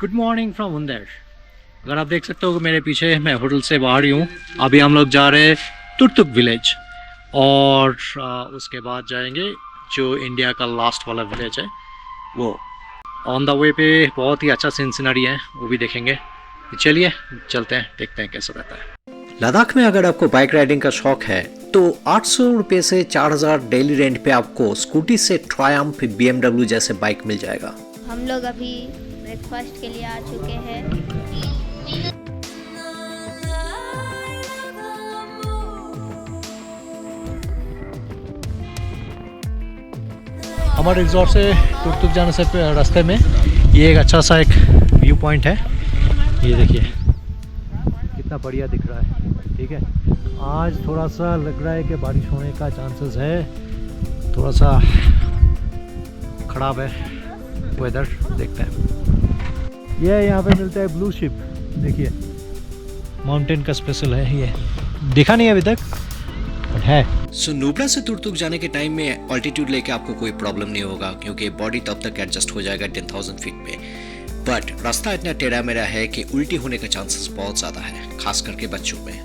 Good morning from उंदेर। अगर आप देख सकते हो कि मेरे पीछे मैं होटल से बाहर ही हूँ। अभी हम लोग जा रहे हैं तुर्तुक विलेज और उसके बाद जाएंगे जो इंडिया का लास्ट वाला विलेज है वो। ऑन द वे पे बहुत ही अच्छा सीन सीनरी है, वो भी देखेंगे। चलिए चलते हैं, देखते हैं कैसा रहता है। लद्दाख में अगर आपको बाइक राइडिंग का शौक है तो 800 रुपये से 4000 डेली रेंट पे आपको स्कूटी से ट्रायम्फ BMW जैसे बाइक मिल जाएगा। हम लोग अभी ब्रेकफास्ट के लिए आ चुके हैं। हमारे रिजॉर्ट से तुर्तुक जाने से रास्ते में ये एक अच्छा सा एक व्यू पॉइंट है। ये देखिए कितना बढ़िया दिख रहा है। ठीक है, आज थोड़ा सा लग रहा है कि बारिश होने का चांसेस है, थोड़ा सा खराब है वेदर। देखते हैं। ये यहाँ पे मिलता है ब्लू शिप, देखिए माउंटेन का स्पेशल है। ये देखा नहीं अभी तक बट है। सो नुब्रा से तुर्तुक जाने के टाइम में ऑल्टीट्यूड लेके आपको कोई प्रॉब्लम नहीं होगा क्योंकि बॉडी तब तक एडजस्ट हो जाएगा 10,000 फीट में। बट रास्ता इतना टेढ़ा मेढ़ा है कि उल्टी होने का चांसेस बहुत ज़्यादा है, खास करके बच्चों में।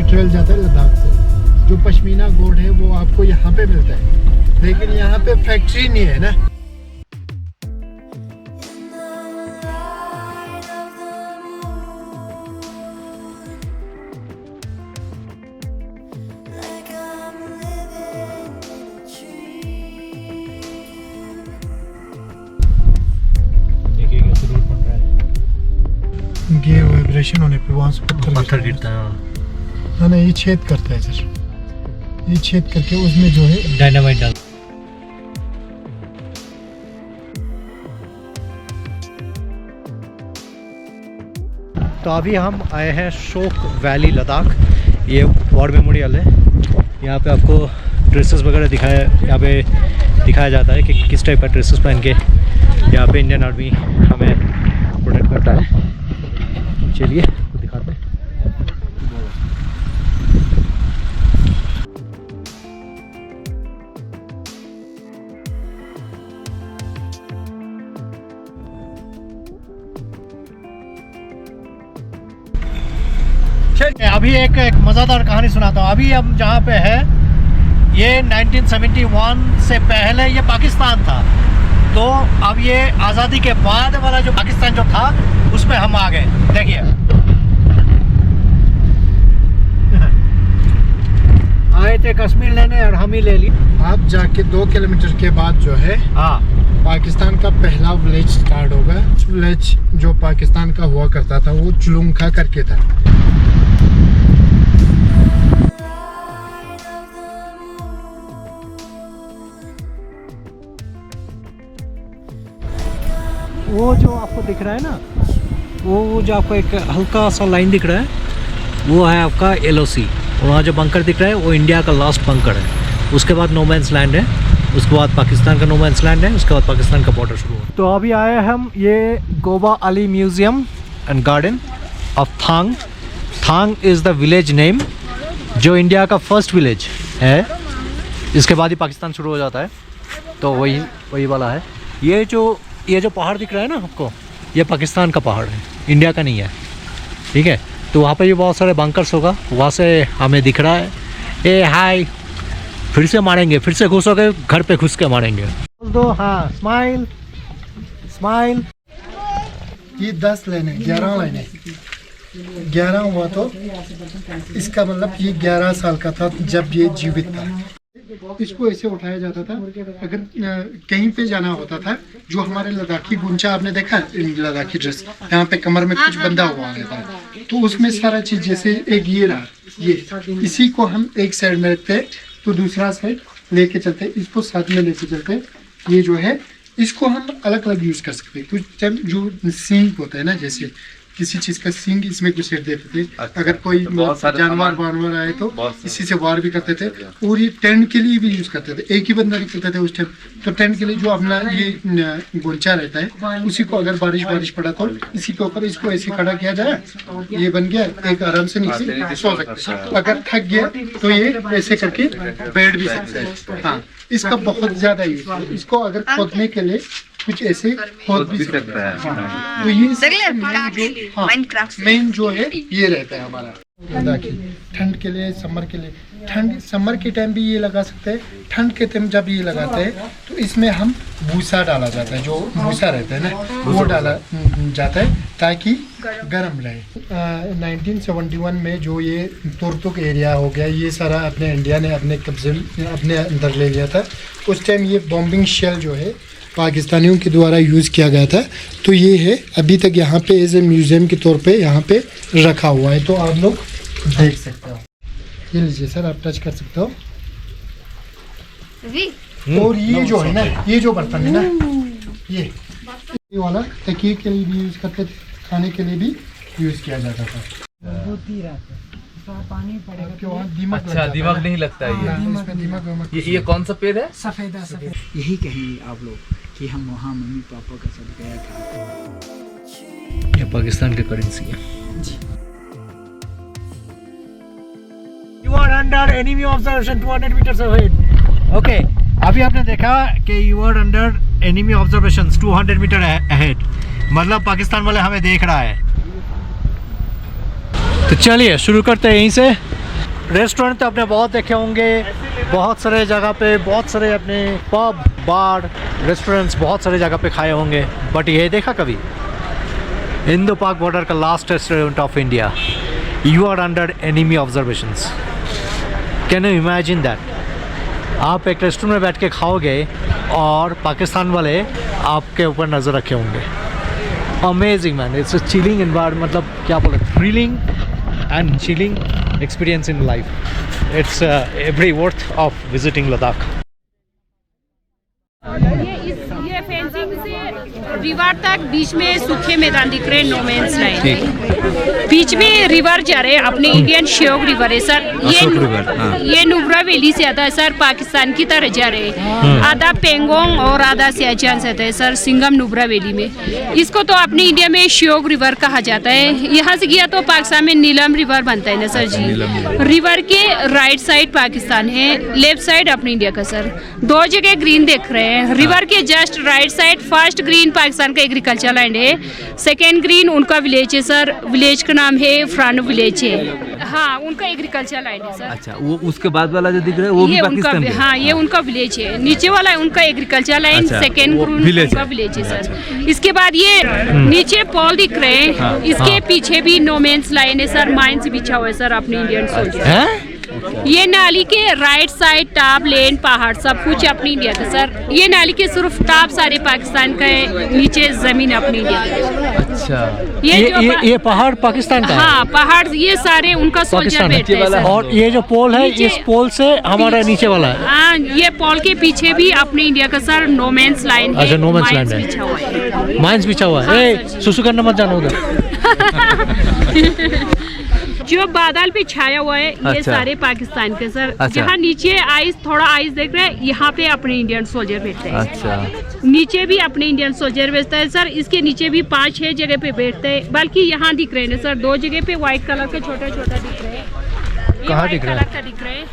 ट्रेल जाता है लद्दाख से। जो पश्मीना गोल्ड है वो आपको यहाँ पे मिलता है, लेकिन यहाँ पे फैक्ट्री नहीं है ना। देखिए कैसे रोड बन रहा है। ये वाइब्रेशन होने पे वहाँ से पत्थर गिरता है। हाँ ना, ये छेद करता है सर। ये छेद करके उसमें जो है डायनामाइट डाल। तो अभी हम आए हैं शोक वैली लद्दाख। ये वॉर मेमोरियल है। यहाँ पे आपको ड्रेसेस वगैरह यहाँ पे दिखाया जाता है कि किस टाइप का ड्रेसेस पहन के यहाँ पे इंडियन आर्मी हमें प्रोटेक्ट करता है। चलिए तो दिखाते हैं। अभी एक मज़ेदार कहानी सुनाता हूँ। अभी हम जहाँ पे है ये 1971 से पहले ये पाकिस्तान था। तो अब ये आज़ादी के बाद वाला जो पाकिस्तान जो था उस पे हम आ गए। देखिए आए थे कश्मीर लेने और हम ही ले ली। आप जाके 2 किलोमीटर के बाद जो है हाँ पाकिस्तान का पहला विलेज स्टार्ट होगा। विलेज जो पाकिस्तान का हुआ करता था वो चुलुंखा करके था। वो जो आपको दिख रहा है ना, वो जो आपको एक हल्का सा लाइन दिख रहा है वो है आपका LOC। और वहाँ जो बंकर दिख रहा है वो इंडिया का लास्ट बंकर है। उसके बाद नो मैंस लैंड है, उसके बाद पाकिस्तान का नो मैंस लैंड है, उसके बाद पाकिस्तान का बॉर्डर शुरू हो। तो अभी आए हम ये गोबा अली museum and garden of Thang. Thang is the village name जो इंडिया का फर्स्ट विलेज है। इसके बाद ही पाकिस्तान शुरू हो जाता है। तो वही वाला है। ये जो पहाड़ दिख रहा है ना आपको, ये पाकिस्तान का पहाड़ है, इंडिया का नहीं है। ठीक है, तो वहाँ पे भी बहुत सारे बंकर्स होगा, वहाँ से हमें दिख रहा है। ए हाय, फिर से मारेंगे, फिर से घुसोगे घर पे घुस के मारेंगे। दो हाँ, स्माइल स्माइल। ये 10 लाइनें 11 लाइनें 11 हुआ तो इसका मतलब ये 11 साल का था जब ये जीवित था। इसको ऐसे उठाया जाता था अगर कहीं पे जाना होता था। जो हमारे लद्दाखी गुंचा आपने देखा, लद्दाखी ड्रेस, यहाँ पे कमर में कुछ बंधा हुआ रहता है, तो उसमें सारा चीज जैसे एक ये रहा, ये इसी को हम एक साइड में रखते तो दूसरा साइड लेके चलते, इसको साथ में लेके चलते। ये जो है इसको हम अलग अलग यूज कर सकते हैं। कुछ टाइम जो सिंक होता है ना, जैसे किसी चीज का सींग इसमें घुसेड़ देते थे। अच्छा, अगर कोई तो बहुत सारे जानवर सामान- वानवर आए तो बहुत सारे- इसी से वार भी करते थे। और ये टेंट के लिए भी यूज करते थे, एक ही बंदा निकलता था उस टाइम। तो टेंट के लिए जो अपना ये गोंचा रहता है, उसी को अगर बारिश पड़ा तो इसी के ऊपर इसको ऐसे खड़ा किया जाए, ये बन गया, एक आराम से नीचे सो सकते हैं। अगर थक गया तो ये ऐसे करके बैठ भी सकते हैं। हाँ, इसका बहुत ज्यादा यूज है। इसको अगर खोदने के लिए कुछ ऐसे खोद भी सकते हैं। हाँ, तो ये मेन जो है ये रहता है हमारा। ठंड के लिए, समर के लिए, समर के टाइम भी ये लगा सकते हैं। ठंड के टाइम जब ये लगाते हैं तो इसमें हम भूसा डाला जाता है, जो भूसा रहता है ना वो डाला जाता है ताकि गर्म रहे। 1971 में जो ये तुर्तुक एरिया हो गया, ये सारा अपने इंडिया ने अपने कब्जे अपने अंदर ले लिया था। उस टाइम ये बॉम्बिंग शेल जो है पाकिस्तानियों के द्वारा यूज़ किया गया था। तो ये है अभी तक यहाँ पे एज ए म्यूज़ियम के तौर पे यहाँ पे रखा हुआ है, तो आप लोग देख सकते हो। ये लीजिए सर, आप टच कर सकते हो। और ये जो है ना, ये जो बर्तन है ना, ये वाला तकिए के लिए भी यूज़ करते थे, खाने के लिए भी यूज़ किया जाता था। आपके वहाँ दीमक लग अच्छा, जाता है दिमाग ना? नहीं लगता है इसमें दीमक विमक ये कौन सा पेड़ है? सफेदा सफेद। यही कहेंगे आप लोग कि हम वहाँ मम्मी पापा के साथ गया था। ये पाकिस्तान की करेंसी है। You are under enemy observation 200 meters ahead. Okay, अभी आपने देखा कि you are under enemy observations 200 meter ahead. मतलब पाकिस्तान वाले हमें देख रहा है। तो चलिए शुरू करते हैं यहीं से। रेस्टोरेंट तो आपने बहुत देखे होंगे, बहुत सारे जगह पे, बहुत सारे अपने पब, बार, रेस्टोरेंट्स बहुत सारे जगह पे खाए होंगे, बट ये देखा कभी इंडो पाक बॉर्डर का last restaurant of India. You are under enemy observations. Can you imagine that? आप एक रेस्टोरेंट में बैठ के खाओगे और पाकिस्तान वाले आपके ऊपर नज़र रखे होंगे। Amazing man, it's a chilling environment, मतलब क्या बोले, thrilling and chilling experience in life. It's every worth of visiting Ladakh. ये फेंसिंग से रिवर तक बीच में सूखे मैदान दिख रहे हैं, नो मैंस लैंड। बीच में रिवर जा रहे हैं, अपने इंडियन श्योक रिवर है सर। ये नुब्रा वैली से आता है सर, पाकिस्तान की तरह जा रहे हैं। आधा पेंगोंग और आधा सियाचिन से आता है सर, सिंगम नुब्रा वैली में। इसको तो अपने इंडिया में श्योक रिवर कहा जाता है। यहाँ से गया तो पाकिस्तान में नीलम रिवर बनता है ना सर जी। रिवर के राइट साइड पाकिस्तान है, लेफ्ट साइड अपने इंडिया का सर। दो जगह ग्रीन देख रहे हैं। रिवर के just right side first green Pakistan का एग्रीकल्चर लैंड है, सेकेंड ग्रीन उनका विलेज है सर। विलेज का नाम है फ्रानो विलेज है। हाँ, उनका एग्रीकल्चर लैंड है सर। अच्छा, वो उसके बाद वाला जो दिख रहा है वो भी पाकिस्तान का? हाँ, ये उनका विलेज है। नीचे वाला है उनका एग्रीकल्चर लैंड, सेकेंड ग्रीन उनका विलेज है सर। इसके बाद ये नीचे पॉल दिख रहे हैं, इसके पीछे भी नो मैंस लाइन है सर, माइंस बिछा हुआ है सर अपने इंडियन सोल्जर। ये नाली के राइट साइड टॉप लेन पहाड़ सब कुछ अपनी इंडिया का सर। ये नाली के सिर्फ टॉप सारे पाकिस्तान का है, नीचे जमीन अपनी इंडिया का। अच्छा, ये पहाड़ पाकिस्तान का है? हाँ, पहाड़ ये सारे उनका सोल्जर बैठते हैं सर। और ये जो पोल है, इस पोल से हमारा नीचे वाला है। हाँ, ये पोल के पीछे भी अपने इंडिया का सर नो मैंस लाइन है। अच्छा, नो मैंस लैंड है, बिछा हुआ है। माइंस बिछा हुआ है। ए, सुसु करना मत जाना उधर। जो बादल पे छाया हुआ है ये अच्छा। सारे पाकिस्तान के सर। अच्छा। यहाँ नीचे आइस, थोड़ा आइस देख रहे हैं, यहाँ पे अपने इंडियन सोल्जर बैठते हैं। अच्छा, नीचे भी अपने इंडियन सोल्जर बैठता है सर। इसके नीचे भी 5-6 जगह पे बैठते हैं, बल्कि यहाँ दिख रहे हैं सर 2 जगह पे व्हाइट कलर के छोटा छोटा दिख रहे हैं। कहाँ दिख रहा है? का दिख रहे हैं,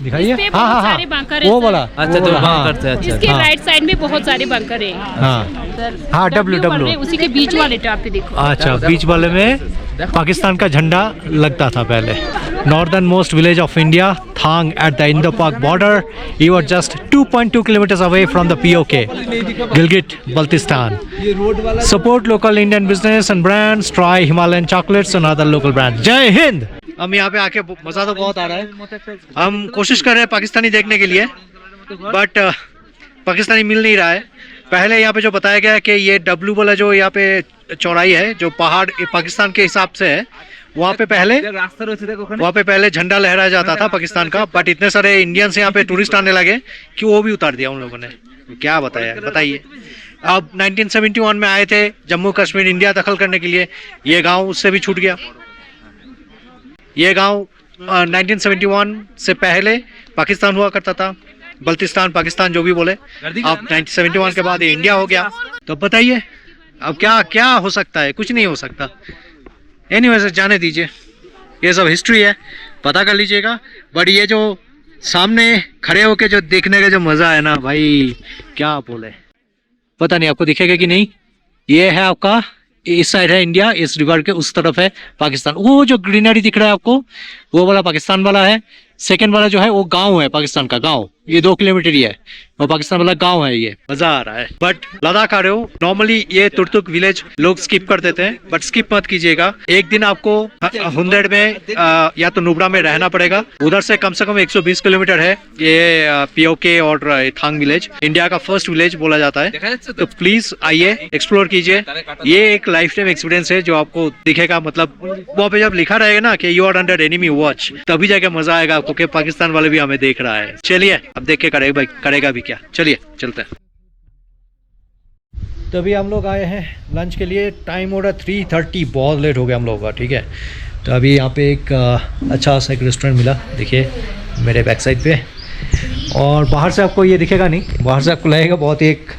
दिखाइए। इस पे हाँ बहुत हाँ सारे बंकर हैं वो सर। वाला। अच्छा, तो वहाँ करते हैं। इसके अच्छा, राइट साइड में बहुत सारे बंकर हैं हाँ सर। हाँ, W बन रहे हैं, उसी के बीच वाले टॉप पे देखो। अच्छा, बीच वाले में पाकिस्तान का झंडा लगता था पहले। Northern most village of India, Thang at the Indo पाक border. You are just 2.2 kilometres away from the POK, Gilgit Baltistan. Support local Indian business and brands, try Himalayan chocolates and other local brands. Jai Hind. हम यहाँ पे आके मज़ा तो बहुत आ रहा है। हम कोशिश कर रहे हैं पाकिस्तानी देखने के लिए, बट पाकिस्तानी मिल नहीं रहा है। पहले यहाँ पे जो बताया गया है कि ये W वाला जो यहाँ पे चौड़ाई है, जो पहाड़ पाकिस्तान के हिसाब से है, वहाँ पे पहले झंडा लहराया जाता था पाकिस्तान का, बट इतने सारे इंडियंस यहाँ पे टूरिस्ट आने लगे कि वो भी उतार दिया उन लोगों ने। क्या बताया, बताइए। अब 1971 में आए थे जम्मू कश्मीर इंडिया दखल करने के लिए, ये गांव उससे भी छूट गया। ये गांव 1971 से पहले पाकिस्तान हुआ करता था, बल्तिस्तान पाकिस्तान जो भी बोले। अब 1971 के बाद ये इंडिया हो गया। तो बताइए अब क्या क्या हो सकता है? कुछ नहीं हो सकता। एनीवेज जाने दीजिए, ये सब हिस्ट्री है, पता कर लीजिएगा। बट ये जो सामने खड़े होके जो देखने का जो मजा है ना भाई, क्या बोले। पता नहीं आपको दिखेगा कि नहीं। ये है आपका, इस साइड है इंडिया, इस रिवर के उस तरफ है पाकिस्तान। वो जो ग्रीनरी दिख रहा है आपको, वो वाला पाकिस्तान वाला है। सेकंड वाला जो है वो गांव है, पाकिस्तान का गांव। ये 2 किलोमीटर ही है, वो पाकिस्तान वाला गांव है। ये मजा आ रहा है। बट लद्दाख आ रहे हो, नॉर्मली ये तुर्तुक विलेज लोग स्किप कर देते हैं, बट स्किप मत कीजिएगा। एक दिन आपको हुंदेड़ में या तो नुब्रा में रहना पड़ेगा। उधर से कम 120 किलोमीटर है ये पीओके और थांग विलेज। इंडिया का फर्स्ट विलेज बोला जाता है। तो प्लीज आइए, एक्सप्लोर कीजिए। ये एक लाइफ टाइम एक्सपीरियंस है जो आपको दिखेगा। मतलब वहाँ पे जब लिखा रहेगा ना कि you are under enemy watch, तभी जाके मजा आएगा आपको कि पाकिस्तान वाले भी हमें देख रहा है। चलिए अब देख के करेगा भी क्या। चलिए चलते हैं। तो अभी हम लोग आए हैं लंच के लिए। टाइम हो रहा 3:30, बहुत लेट हो गया हम लोगों का। ठीक है, तो अभी यहाँ पे एक अच्छा सा एक रेस्टोरेंट मिला, देखिए मेरे बैक साइड पे। और बाहर से आपको ये दिखेगा नहीं, बाहर से आपको लगेगा बहुत ही एक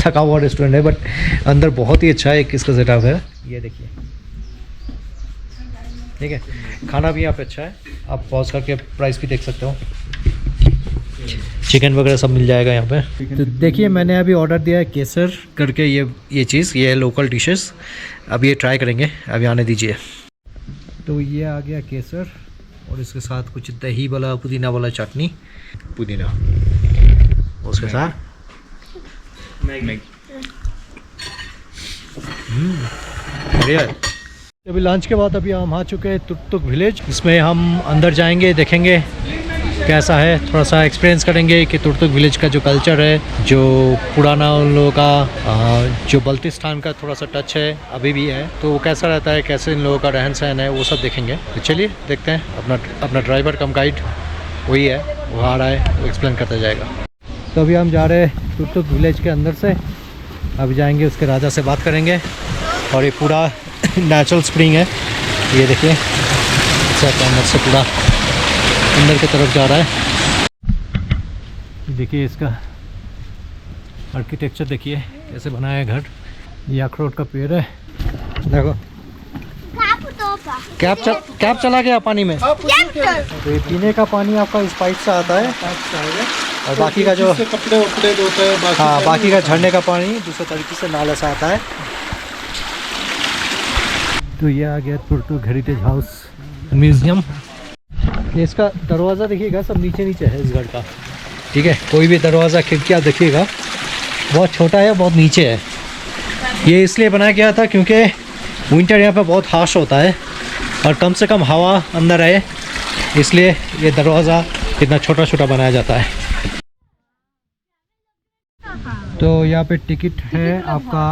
थका हुआ रेस्टोरेंट है, बट अंदर बहुत ही अच्छा एक इसका सेटअप है। ये देखिए, ठीक है, खाना भी यहाँ पे अच्छा है। आप पॉज करके प्राइस भी देख सकते हो। चिकन वगैरह सब मिल जाएगा यहाँ पे। तो देखिए मैंने अभी ऑर्डर दिया है केसर करके, ये चीज़, ये है लोकल डिशेस। अब ये ट्राई करेंगे, अभी आने दीजिए। तो ये आ गया केसर, और इसके साथ कुछ दही वाला पुदीना वाला चटनी, पुदीना उसके साथ बढ़िया है। अभी लंच के बाद अभी हम आ चुके हैं तुर्तुक विलेज। इसमें हम अंदर जाएंगे, देखेंगे कैसा है, थोड़ा सा एक्सपीरियंस करेंगे कि तुर्तुक विलेज का जो कल्चर है, जो पुराना उन लोगों का जो बल्तिस्तान का थोड़ा सा टच है अभी भी है, तो वो कैसा रहता है, कैसे इन लोगों का रहन सहन है, वो सब देखेंगे। तो चलिए देखते हैं। अपना ड्राइवर कम गाइड वही है, वो आ रहा है, वो एक्सप्लेन करता जाएगा। तो अभी हम जा रहे हैं तुर्तुक विलेज के अंदर से। अभी जाएंगे, उसके राजा से बात करेंगे। और ये पूरा नेचुरल स्प्रिंग है, ये देखिए अंदर से पूरा अंदर की तरफ जा रहा है। देखिए इसका आर्किटेक्चर देखिए कैसे बनाया है घर। ये अखरोट का पेड़ है, देखो कैप चला गया पानी में। तो ये पीने का पानी आपका इस पाइप से आता है, और बाकी का जो कपड़े वपड़े धोते हैं, हाँ बाकी का झरने का पानी दूसरे तरीके से नाले से आता है। तो ये आ गया तुर्तुक हेरिटेज हाउस म्यूजियम। इसका दरवाज़ा देखिएगा, सब नीचे नीचे है इस घर का। ठीक है, कोई भी दरवाज़ा खिड़कियाँ देखिएगा बहुत छोटा है, बहुत नीचे है। ये इसलिए बनाया गया था क्योंकि विंटर यहाँ पे बहुत हार्श होता है और कम से कम हवा अंदर आए, इसलिए ये दरवाज़ा इतना छोटा छोटा बनाया जाता है। तो यहाँ पे टिकट है आपका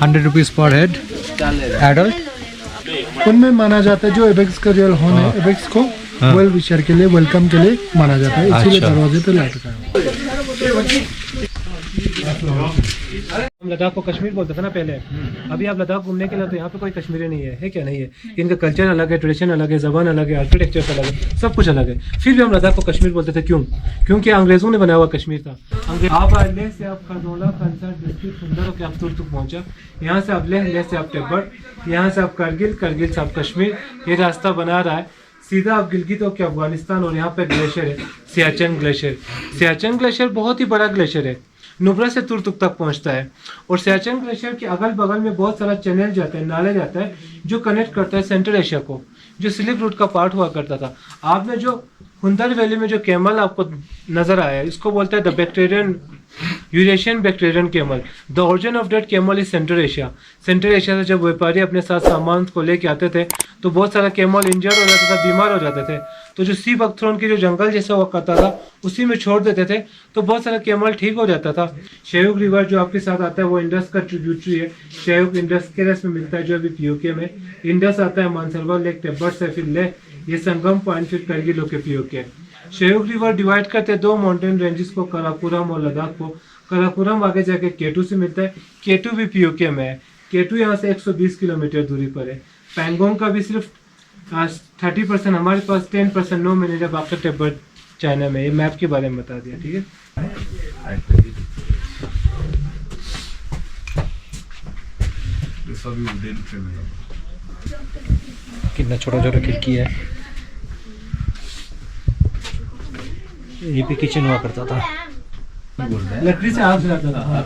100 रुपीज़ पर हेड एडल्ट। उनमें माना जाता है जो एबेक्स का जो होना है, एबेक्स को वेल विशर के लिए, वेलकम के लिए माना जाता है, इसीलिए दरवाजे पे लटका है। हम लद्दाख को कश्मीर बोलते थे ना पहले, अभी आप लद्दाख घूमने के लिए तो यहाँ पे कोई कश्मीरी नहीं है क्या? नहीं है। इनका कल्चर अलग है, ट्रेडिशन अलग है, ज़बान अलग है, आर्किटेक्चर अलग है, सब कुछ अलग है। फिर भी हम लद्दाख को कश्मीर बोलते थे। क्यों? क्योंकि अंग्रेजों ने बनाया हुआ कश्मीर था। आप लेह से आप खरदोला, कंसर डिस्ट्रिक्ट, सुंदर होकर आप तुर्तुक पहुँचा। यहाँ से आप लेह से आप तिब्बत, यहाँ से आप करगिल, करगिल से आप कश्मीर। ये रास्ता बना रहा है सीधा आप गिलगित हो के अफगानिस्तान। और यहाँ पे ग्लेशियर है, सियाचिन ग्लेशियर। सियाचिन ग्लेशियर बहुत ही बड़ा ग्लेशियर है, नुब्रा से तुर्तुक तक पहुंचता है। और सियाचिन ग्लेशियर के अगल बगल में बहुत सारा चैनल जाता है, नाले जाता है, जो कनेक्ट करता है सेंट्रल एशिया को, जो सिल्क रूट का पार्ट हुआ करता था। आपने जो हुंदर वैली में जो कैमल आपको नजर आया, इसको बोलते हैं the Bactrian Eurasian Bactrian camel. The origin of that camel is central Asia. Central Asia से जब व्यापारी अपने साथ सामान को लेके आते थे तो बहुत सारा कैमल इंजर्ड हो जाता था, बीमार हो जाते थे, तो जो सी बकथ्रोन की जो जंगल जैसा हुआ करता था उसी में छोड़ देते थे, तो बहुत सारा कैमल ठीक हो जाता था। शेयुक रिवर जो आपके साथ आता है वो इंडस का ट्रिब्यूटरी है। शेयुक इंडस के रस में मिलता है, जो अभी पीओके में। इंडस आता है मानसरोवर लेक, तिब्बत से फिर लेह, ये संगम पॉइंट फिर करगिल होके पीओके। शेयुक रिवर डिवाइड करते हैं 2 माउंटेन रेंजेस को, काराकोरम और लद्दाख को। कराकोरम आगे जाके केटू से मिलता है। केटू भी पीओके में है। केटू यहाँ से 120 किलोमीटर दूरी पर है। पैंगोंग का भी सिर्फ 30% हमारे पास, 10% 9 महीने बाकी तिब्बत चाइना में। ये मैप के बारे में बता दिया, ठीक है। कितना छोटा छोटा खिड़की है। ये भी किचन हुआ करता था, लकड़ी से आग जलाता था।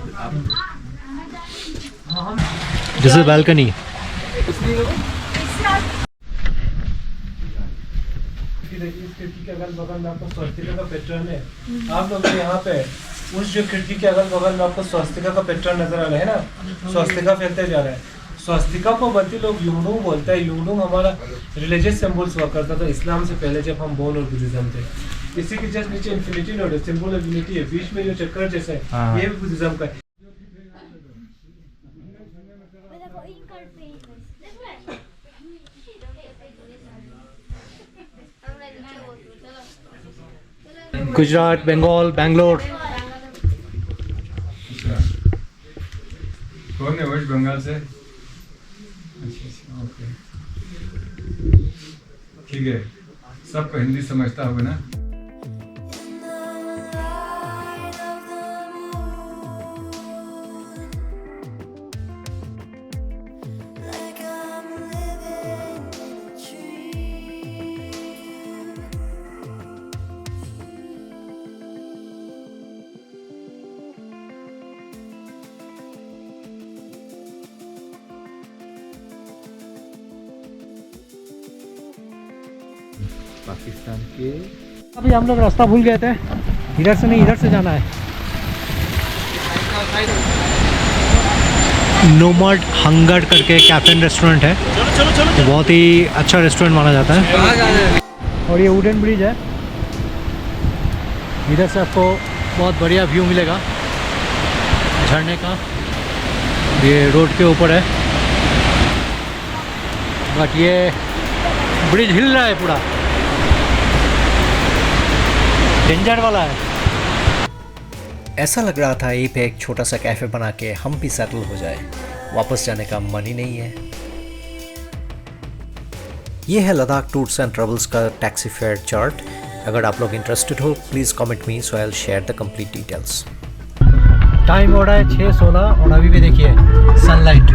This is balcony. खिड़की के अगल बगल में आपको स्वस्तिका का पैटर्न है। आप लोग यहाँ पे उस जो खिड़की के अगल बगल में आपको स्वस्तिका का पैटर्न नजर आ रहा है ना, स्वस्तिका फैलते जा रहा है। स्वस्तिका को बल्कि लोग यूंगडुंग बोलते हैं। यूंगडुंग हमारा रिलीजियस सिंबल्स हुआ करता था इस्लाम से पहले, जब हम बोन और बुद्धिज्म थे। इसी के जस्ट नीचे इन्फिनिटी नोड है, सिंबल ऑफ यूनिटी है। बीच में जो चक्कर जैसा है, ये भी बुद्धिज्म का है। गुजरात, बंगाल, बैंगलोर। कौन है? वेस्ट बंगाल से। ओके, ठीक है। सबको हिंदी समझता होगा ना? पाकिस्तान के अभी हम लोग रास्ता भूल गए थे। इधर से नहीं, इधर से जाना है। नोमैड हंगर करके कैफे एंड रेस्टोरेंट है। बहुत ही अच्छा रेस्टोरेंट माना जाता है। और ये वुडन ब्रिज है। इधर से आपको बहुत बढ़िया व्यू मिलेगा झरने का। ये रोड के ऊपर है, बट ये ब्रिज हिल रहा है, पूरा डेंजर वाला है। ऐसा लग रहा था यहीं पे एक छोटा सा कैफे बना के हम भी सेटल हो जाए, वापस जाने का मन ही नहीं है। ये है लद्दाख टूर्स एंड ट्रेवल्स का टैक्सी फेयर चार्ट। अगर आप लोग इंटरेस्टेड हो please comment me, so I will share the complete details. Time हो रहा है 6:16 और अभी भी देखिए सनलाइट।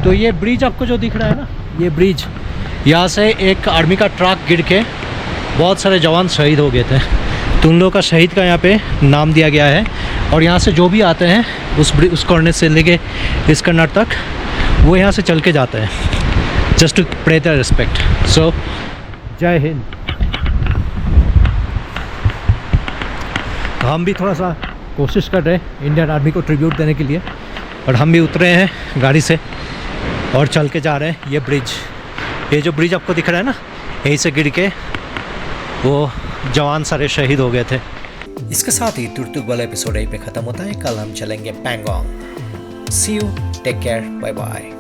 तो ये ब्रिज आपको जो दिख रहा है ना, ये ब्रिज, यहाँ से एक आर्मी का ट्रक गिर के बहुत सारे जवान शहीद हो गए थे। तो उन लोगों का शहीद का यहाँ पे नाम दिया गया है। और यहाँ से जो भी आते हैं उस कॉर्नर से लेके इस कॉर्नर तक, वो यहाँ से चल के जाते हैं जस्ट टू पे द रिस्पेक्ट। सो जय हिंद। हम भी थोड़ा सा कोशिश कर रहे हैं इंडियन आर्मी को ट्रिब्यूट देने के लिए, और हम भी उतरे हैं गाड़ी से और चल के जा रहे हैं। ये ब्रिज, ये जो ब्रिज आपको दिख रहा है ना, यहीं से गिर के वो जवान सारे शहीद हो गए थे। इसके साथ ही तुर्तुक वाला एपिसोड यहीं पे ख़त्म होता है। कल हम चलेंगे Pangong. See you, take care, bye bye.